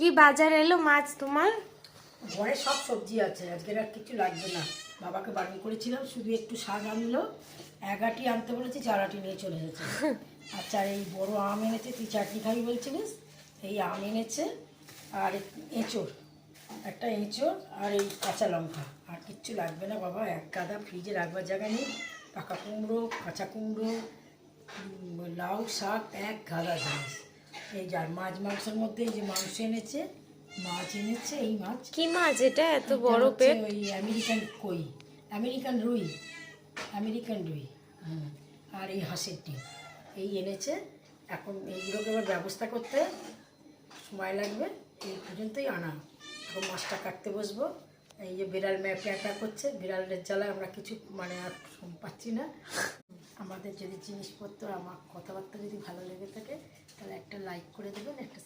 কি বাজার এলো মাছ তোমার? ঘরে সব সবজি আছে, আজকের আর কিছু লাগবে না। বাবাকে বারণ করেছিলাম, শুধু একটু শাক আনলো, 1 আটি আনতে বলেছি, 4 আটি নিয়ে চলে গেছে। আচ্ছা, আর এই বড় আম এনেছে, তুই চাটনি খাবি বলছিলিস, এই আম এনেছে। আর এঁচড়, একটা এঁচড়, আর এই কাঁচা লঙ্কা। আর কিচ্ছু লাগবে না বাবা, এক গাদা ফ্রিজে রাখবার জায়গা নেই। পাকা কুমড়ো, কাঁচা কুমড়ো, লাউ শাক, এক গাদা জিনিস। এই যার মাছ মাংসের মধ্যে এই যে মাংস এনেছে, মাছ এনেছে, এই মাছ। কি মাছ এটা এত এটা বড় হচ্ছে পেট? ওই আমেরিকান কই, আমেরিকান রুই, আমেরিকান রুই। আর এই হাঁসের ডিম এই এনেছে। এখন এইগুলোকে এবার ব্যবস্থা করতে সময় লাগবে, এই পর্যন্তই আনা। এখন মাছটা কাটতে বসবো। এই যে বিড়াল ম্যাপটা করছে, বিড়ালের জ্বালায় আমরা কিছু মানে আর পাচ্ছি না। আমাদের যদি জিনিসপত্র, আমার কথাবার্তা যদি ভালো লেগে থাকে, তাহলে একটা লাইক করে দেবেন, একটা